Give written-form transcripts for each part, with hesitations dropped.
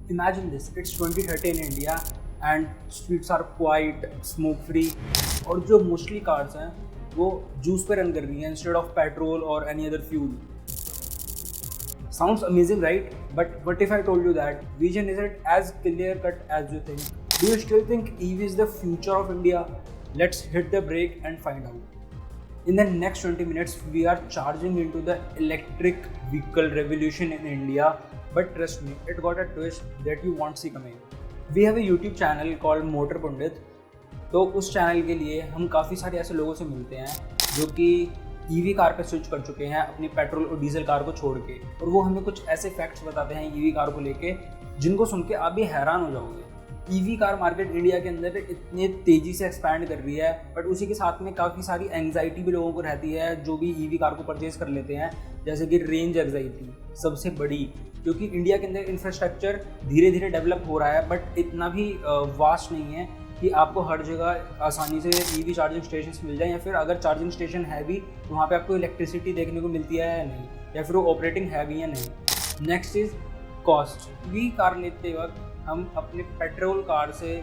Imagine this, it's 2030 in India and streets are quiet, smoke free और जो mostly cars हैं वो juice पे रन कर रही हैं इंस्टेड ऑफ पेट्रोल और any other fuel. Sounds amazing, right? But what if I told you that vision isn't as clear cut as you think? Do you still think EV is the future of India? Let's hit the brake and find out. In the next 20 minutes, we are charging into the electric vehicle revolution in India. But trust me, it got a twist that you won't see coming. We have a YouTube channel called Motor Pundit. तो उस channel के लिए हम काफ़ी सारे ऐसे लोगों से मिलते हैं जो कि ईवी कार पे स्विच कर चुके हैं अपनी पेट्रोल और डीजल कार को छोड़ के, और वो हमें कुछ ऐसे फैक्ट्स बताते हैं ईवी कार को लेके जिनको सुन के आप भी हैरान हो जाओगे. ईवी कार मार्केट इंडिया के अंदर इतने तेज़ी से एक्सपैंड कर रही है, बट उसी के साथ में काफ़ी सारी एंग्जाइटी भी लोगों को रहती है जो भी ईवी कार को परचेज कर लेते हैं, जैसे कि रेंज एंग्जाइटी सबसे बड़ी, क्योंकि इंडिया के अंदर इंफ्रास्ट्रक्चर धीरे धीरे डेवलप हो रहा है बट इतना भी वास्ट नहीं है कि आपको हर जगह आसानी से ईवी चार्जिंग स्टेशन मिल जाए, या फिर अगर चार्जिंग स्टेशन है भी तो वहाँ पे आपको इलेक्ट्रिसिटी देखने को मिलती है या नहीं, या फिर वो ऑपरेटिंग है भी या नहीं. Next is cost. EV car लेते वक्त हम अपने पेट्रोल कार से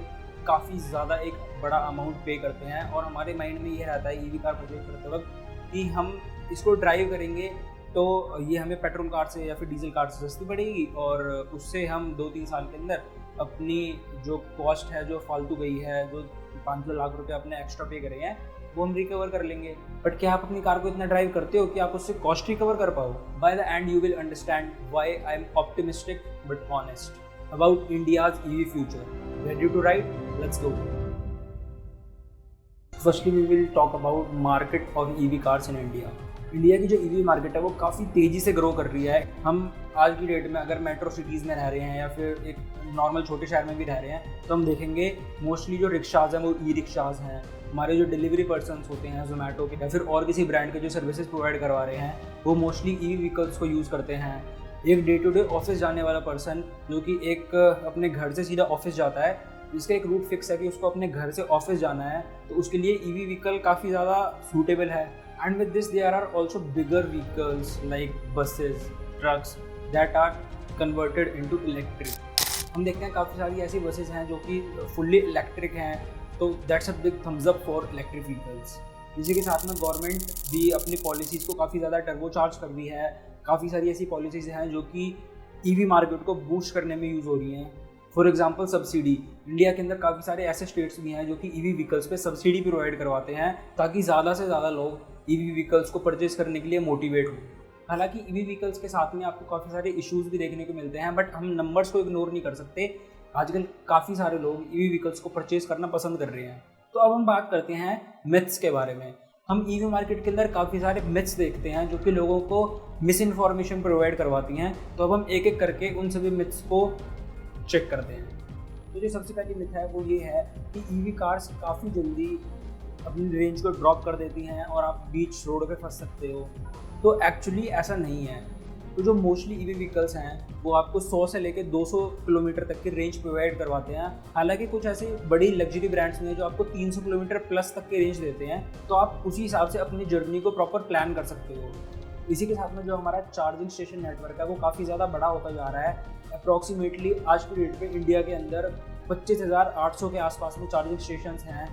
काफ़ी ज़्यादा एक बड़ा अमाउंट पे करते हैं, और हमारे माइंड में ये रहता है ईवी कार परचेज करते वक्त कि हम इसको ड्राइव करेंगे तो ये हमें पेट्रोल कार से या फिर डीजल कार से सस्ती पड़ेगी, और उससे हम 2-3 साल के अंदर अपनी जो कॉस्ट है जो फालतू गई है, जो 5 लाख रुपए अपने एक्स्ट्रा पे करे हैं, वो हम रिकवर कर लेंगे. बट क्या आप अपनी कार को इतना ड्राइव करते हो कि आप उससे कॉस्ट रिकवर कर पाओ? By the end you will understand why I am optimistic but honest about India's EV future. Ready to ride? Let's go. Firstly we will talk about market of EV cars in India. India की जो EV market है वो काफ़ी तेज़ी से grow कर रही है. हम आज की डेट में अगर मेट्रो सिटीज़ में रह रहे हैं या फिर एक नॉर्मल छोटे शहर में भी रह रहे हैं तो हम देखेंगे मोस्टली जो रिक्शाज़ हैं वो ई रिक्शाज़ हैं. हमारे जो डिलीवरी पर्सनस होते हैं जोमेटो के या फिर और किसी ब्रांड के जो सर्विसेज प्रोवाइड करवा रहे हैं वो मोस्टली ईवी व्हीकल्स को यूज़ करते हैं. एक डे टू डे ऑफिस जाने वाला पर्सन जो कि एक अपने घर से सीधा ऑफिस जाता है, जिसका एक रूट फिक्स है कि उसको अपने घर से ऑफिस जाना है, तो उसके लिए ईवी व्हीकल काफ़ी ज़्यादा सूटेबल है. And with this there are also bigger vehicles like buses, trucks that are converted into electric. हम देखते हैं काफ़ी सारी ऐसी बसेस हैं जो कि फुल्ली इलेक्ट्रिक हैं, तो that's a big thumbs up for electric vehicles. इसी के साथ में गवर्नमेंट भी अपनी पॉलिसीज़ को काफ़ी ज़्यादा टर्बो चार्ज कर रही है. काफ़ी सारी ऐसी पॉलिसीज़ हैं जो कि ईवी मार्केट को बूस्ट करने में यूज़ हो रही हैं. For example subsidy. इंडिया के अंदर काफ़ी सारे ऐसे स्टेट्स भी हैं जो कि ईवी व्हीकल्स पे सब्सिडी प्रोवाइड करवाते हैं ताकि ज़्यादा से ज़्यादा लोग ईवी व्हीकल्स को परचेज करने के लिए मोटिवेट हो. हालांकि ईवी व्हीकल्स के साथ में आपको काफ़ी सारे इश्यूज़ भी देखने को मिलते हैं, बट हम नंबर्स को इग्नोर नहीं कर सकते. आजकल काफ़ी सारे लोग ईवी व्हीकल्स को परचेज करना पसंद कर रहे हैं. तो अब हम बात करते हैं मिथ्स के बारे में. हम ईवी मार्केट के अंदर काफ़ी सारे मिथ्स देखते हैं जो कि लोगों को मिस इन्फॉर्मेशन प्रोवाइड करवाती हैं. तो अब हम एक एक करके उन सभी मिथ्स को चेक करते हैं. तो जो सबसे पहली मिथ है वो ये है कि ईवी कार्स काफ़ी जल्दी अपनी रेंज को ड्रॉप कर देती हैं और आप बीच रोड पे फंस सकते हो. तो एक्चुअली ऐसा नहीं है. तो जो मोस्टली ईवी व्हीकल्स हैं वो आपको 100 से लेकर 200 किलोमीटर तक की रेंज प्रोवाइड करवाते हैं. हालांकि कुछ ऐसी बड़ी लग्जरी ब्रांड्स में जो आपको 300 किलोमीटर प्लस तक की रेंज देते हैं, तो आप उसी हिसाब से अपनी जर्नी को प्रॉपर प्लान कर सकते हो. इसी के साथ में जो हमारा चार्जिंग स्टेशन नेटवर्क है वो काफ़ी ज़्यादा बड़ा होता जा रहा है. अप्रॉक्सीमेटली आज की डेट पे इंडिया के अंदर 25,800 के आसपास में चार्जिंग स्टेशंस हैं.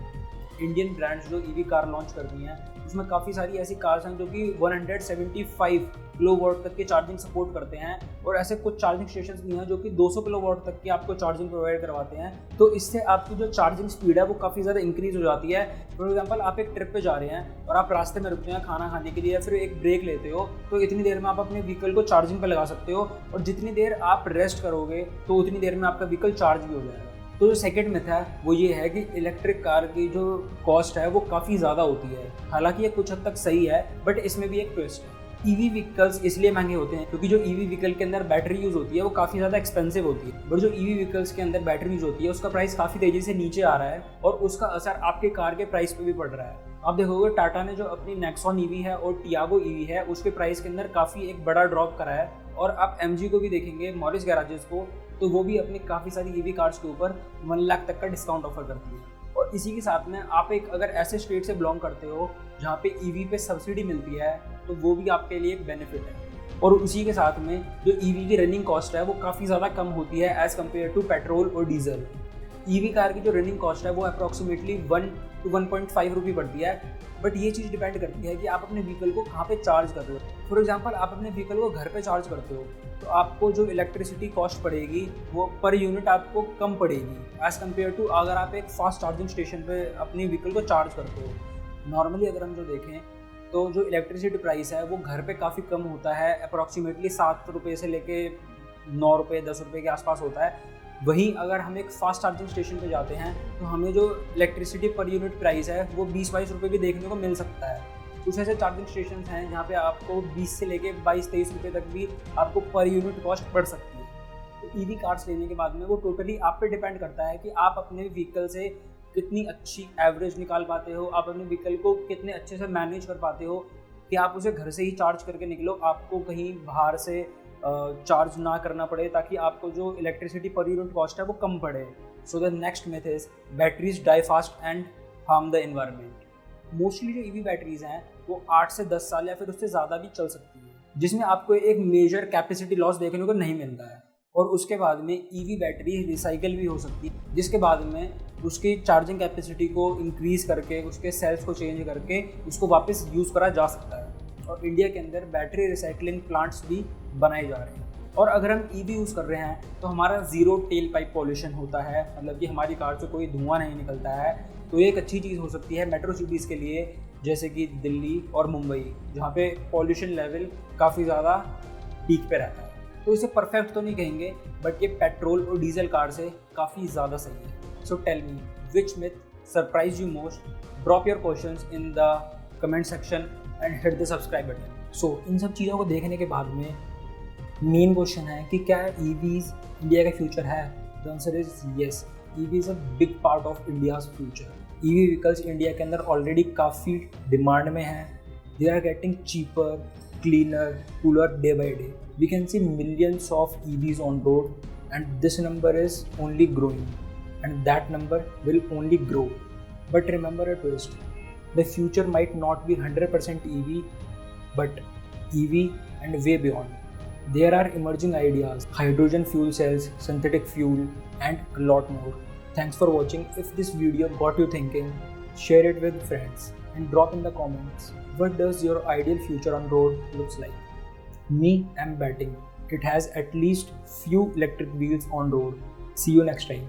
इंडियन ब्रांड्स जो ईवी कार लॉन्च कर रही हैं उसमें काफ़ी सारी ऐसी कार्स हैं जो कि 175 किलोवाट तक की चार्जिंग सपोर्ट करते हैं, और ऐसे कुछ चार्जिंग स्टेशंस भी हैं जो कि 200 किलोवाट तक की आपको चार्जिंग प्रोवाइड करवाते हैं. तो इससे आपकी जो चार्जिंग स्पीड है वो काफ़ी ज़्यादा इंक्रीज़ हो जाती है. फॉर एग्जांपल आप एक ट्रिप पे जा रहे हैं और आप रास्ते में रुकते हैं खाना खाने के लिए या फिर एक ब्रेक लेते हो, तो इतनी देर में आप अपने व्हीकल को चार्जिंग पर लगा सकते हो, और जितनी देर आप रेस्ट करोगे तो उतनी देर में आपका व्हीकल चार्ज भी हो जाएगा. तो जो सेकंड मिथ है वो ये है कि इलेक्ट्रिक कार की जो कॉस्ट है वो काफ़ी ज़्यादा होती है. हालांकि ये कुछ हद तक सही है, बट इसमें भी एक ट्विस्ट है. ईवी व्हीकल्स इसलिए महंगे होते हैं क्योंकि जो ईवी व्हीकल के अंदर बैटरी यूज़ होती है वो काफ़ी ज़्यादा एक्सपेंसिव होती है. बट जो ईवी व्हीकल्स के अंदर बैटरी यूज़ होती है उसका प्राइस काफ़ी तेज़ी से नीचे आ रहा है, और उसका असर आपके कार के प्राइस पे भी पड़ रहा है. आप देखोगे टाटा ने जो अपनी नेक्सॉन ईवी है और टियागो ईवी है उसके प्राइस के अंदर काफ़ी एक बड़ा ड्रॉप करा है. और आप एमजी को भी देखेंगे, मॉरिस गैराजेस को, तो वो भी अपनी काफ़ी सारी ईवी कार्स के ऊपर 1 लाख तक का डिस्काउंट ऑफर करती है. और इसी के साथ में आप एक अगर ऐसे स्टेट से बिलोंग करते हो जहाँ पे ईवी पे सब्सिडी मिलती है तो वो भी आपके लिए एक बेनिफिट है. और उसी के साथ में जो ईवी की रनिंग कॉस्ट है वो काफ़ी ज़्यादा कम होती है एज़ कम्पेयर टू पेट्रोल और डीजल। ईवी कार की जो रनिंग कॉस्ट है वो अप्रॉक्सीमेटली 1 to 1.5 रुपये पड़ती है। बट ये चीज़ डिपेंड करती है कि आप अपने व्हीकल को कहाँ पे चार्ज कर रहे हो। फॉर एग्जांपल आप अपने व्हीकल को घर पे चार्ज करते हो तो आपको जो इलेक्ट्रिसिटी कॉस्ट पड़ेगी वो पर यूनिट आपको कम पड़ेगी एज़ कम्पेयर टू अगर आप एक फास्ट चार्जिंग स्टेशन पे अपने व्हीकल को चार्ज करते हो। नॉर्मली अगर हम जो देखें तो जो इलेक्ट्रिसिटी प्राइस है वो घर पे काफ़ी कम होता है, अप्रॉक्सीमेटली 7 रुपये से लेके 9 रुपये 10 रुपये के आसपास होता है। वहीं अगर हम एक फास्ट चार्जिंग स्टेशन पे जाते हैं तो हमें जो इलेक्ट्रिसिटी पर यूनिट प्राइस है वो 20-22 रुपये भी देखने को मिल सकता है। कुछ ऐसे चार्जिंग स्टेशन हैं जहाँ पे आपको 20 से लेके 22-23 रुपये तक भी आपको पर यूनिट कॉस्ट पड़ सकती है। तो ईवी कार्स लेने के बाद में वो टोटली आप पे डिपेंड करता है कि आप अपने व्हीकल से कितनी अच्छी एवरेज निकाल पाते हो, आप अपने व्हीकल को कितने अच्छे से मैनेज कर पाते हो कि आप उसे घर से ही चार्ज करके निकलो, आपको कहीं बाहर से चार्ज ना करना पड़े ताकि आपको जो इलेक्ट्रिसिटी पर यूनिट कॉस्ट है वो कम पड़े। So the next myth is batteries die fast and harm the environment. Mostly जो ईवी बैटरीज हैं वो 8 से 10 साल या फिर उससे ज़्यादा भी चल सकती है, जिसमें आपको एक मेजर कैपेसिटी लॉस देखने को नहीं मिलता है। और उसके बाद में ईवी बैटरी रिसाइकल भी हो सकती है, जिसके बाद में उसकी चार्जिंग कैपेसिटी को इंक्रीज़ करके उसके सेल्स को चेंज करके उसको वापस यूज़ करा जा सकता है। और इंडिया के अंदर बैटरी रिसाइकलिंग प्लांट्स भी बनाए जा रहे हैं। और अगर हम ईवी यूज़ कर रहे हैं तो हमारा ज़ीरो टेल पाइप पॉल्यूशन होता है, मतलब कि हमारी कार से कोई धुआं नहीं निकलता है। तो ये एक अच्छी चीज़ हो सकती है मेट्रो सिटीज़ के लिए, जैसे कि दिल्ली और मुंबई, जहाँ पे पॉल्यूशन लेवल काफ़ी ज़्यादा पीक पे रहता है। तो इसे परफेक्ट तो नहीं कहेंगे, बट ये पेट्रोल और डीजल कार से काफ़ी ज़्यादा सही है। So tell me which myth surprise you most? Drop your questions in the comment section and hit the subscribe button. So इन सब चीज़ों को देखने के बाद में मेन क्वेश्चन है कि क्या ईवीज़ इंडिया का फ्यूचर है? The answer is yes, EV is a big part of India's future. EV vehicles India के अंदर ऑलरेडी काफ़ी डिमांड में हैं। They are getting cheaper, cleaner, cooler day by day. We can see millions of EVs on road and this number is only growing and that number will only grow. But remember a twist, the future might not be 100% EV but EV and way beyond. There are emerging ideas, hydrogen fuel cells, synthetic fuel and a lot more. Thanks for watching. If this video got you thinking, share it with friends and drop in the comments, what does your ideal future on road looks like? Me, I'm betting it has at least few electric wheels on road. See you next time.